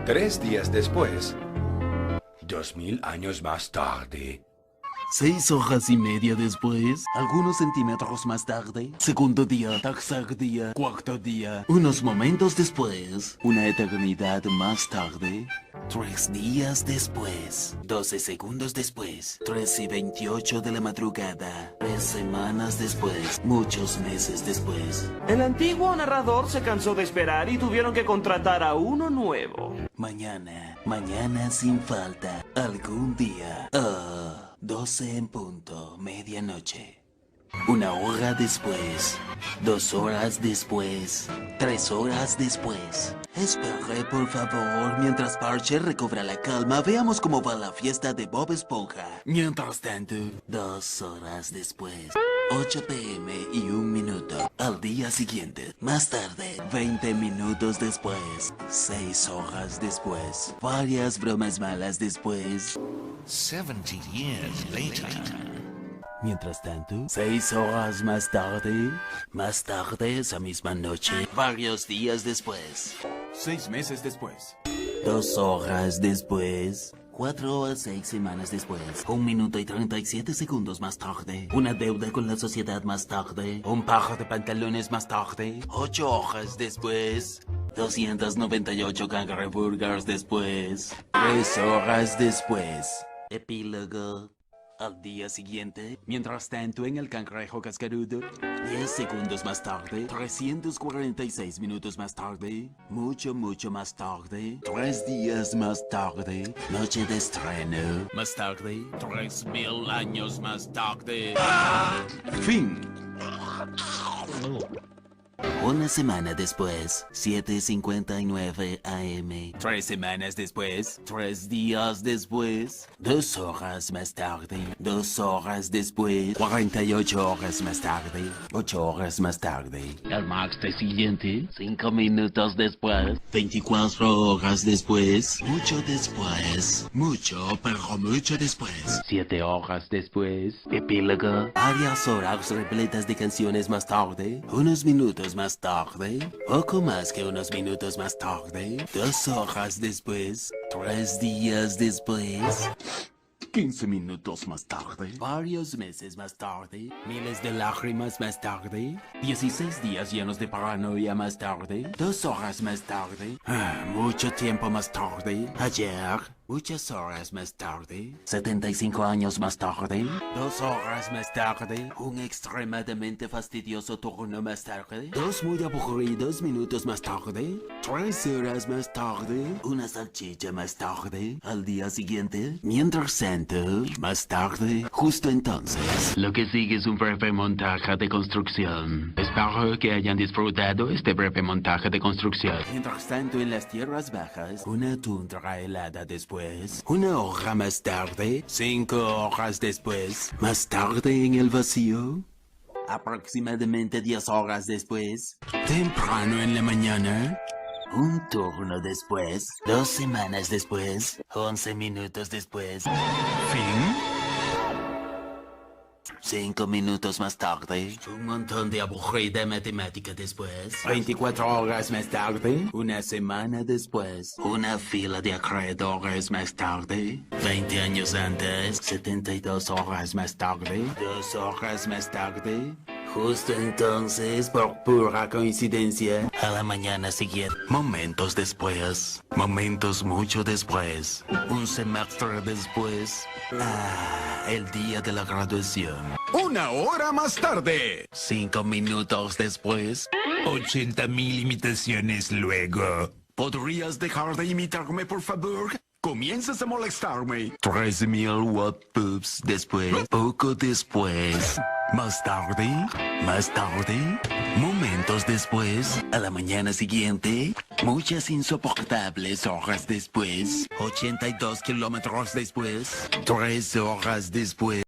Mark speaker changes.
Speaker 1: 3 días después, 2000 años más tarde.
Speaker 2: 6 horas y media después, algunos centímetros más tarde, segundo día, tercer día, cuarto día, unos momentos después, una eternidad más tarde, 3 días después, 12 segundos después, 3:28 de la madrugada, 3 semanas después, muchos meses después.
Speaker 3: El antiguo narrador se cansó de esperar y tuvieron que contratar a uno nuevo.
Speaker 2: Mañana sin falta, algún día. 12 en punto, medianoche. 1 hora después, 2 horas después, 3 horas después. Espere, por favor, mientras Parcher recobra la calma, veamos cómo va la fiesta de Bob Esponja. Mientras tanto, 2 horas después, 8 p.m. y 1 minuto. Al día siguiente, más tarde, 20 minutos después, 6 horas después, varias bromas malas después.
Speaker 4: 70 years later.
Speaker 2: Mientras tanto, 6 horas más tarde, esa misma noche, varios días después,
Speaker 5: 6 meses después.
Speaker 2: 2 horas después, 4 o 6 semanas después, 1 minuto y 37 segundos más tarde, una deuda con la sociedad más tarde, un par de pantalones más tarde, 8 horas después, 298 cangreburgers después, 3 horas después. Epílogo. Al día siguiente, mientras tanto en el cangrejo cascarudo, 10 segundos más tarde, 346 minutos más tarde, mucho más tarde, 3 días más tarde, noche de estreno, más tarde, 3000 años más tarde. Fin. Una semana después, 7:59 AM. 3 semanas después, 3 días después, 2 horas más tarde, 2 horas después, 48 horas más tarde, 8 horas más tarde. El martes siguiente, 5 minutos después, 24 horas después, mucho después, pero mucho después. 7 horas después, epílogo. Varias horas repletas de canciones más tarde, unos minutos más tarde, poco más que unos minutos más tarde, 2 horas después, 3 días después, 15 minutos más tarde, varios meses más tarde, miles de lágrimas más tarde, 16 días llenos de paranoia más tarde, 2 horas más tarde, mucho tiempo más tarde, ayer, muchas horas más tarde, 75 años más tarde, 2 horas más tarde, un extremadamente fastidioso turno más tarde, 2 muy aburridos minutos más tarde, 3 horas más tarde, una salchicha más tarde, al día siguiente, mientras tanto, más tarde, justo entonces. Lo que sigue es un breve montaje de construcción. Espero que hayan disfrutado este breve montaje de construcción. Mientras tanto, en las tierras bajas, una tundra helada después, 1 hora más tarde, 5 horas después, más tarde en el vacío, aproximadamente 10 horas después, temprano en la mañana, un turno después, 2 semanas después, 11 minutos después.
Speaker 5: Fin.
Speaker 2: 5 minutos más tarde, un montón de aburrida matemática después, 24 horas más tarde, una semana después, una fila de acreedores más tarde, 20 años antes, 72 horas más tarde, 2 horas más tarde, justo entonces, por pura coincidencia, a la mañana siguiente, momentos después, momentos mucho después, un semestre después, el día de la graduación.
Speaker 5: 1 hora más tarde.
Speaker 2: 5 minutos después,
Speaker 4: 80,000 imitaciones luego.
Speaker 5: ¿Podrías dejar de imitarme, por favor? Comienzas a molestarme.
Speaker 2: 3000 WhatsApps después, poco después, más tarde, momentos después, a la mañana siguiente, muchas insoportables horas después, 82 kilómetros después, 3 horas después.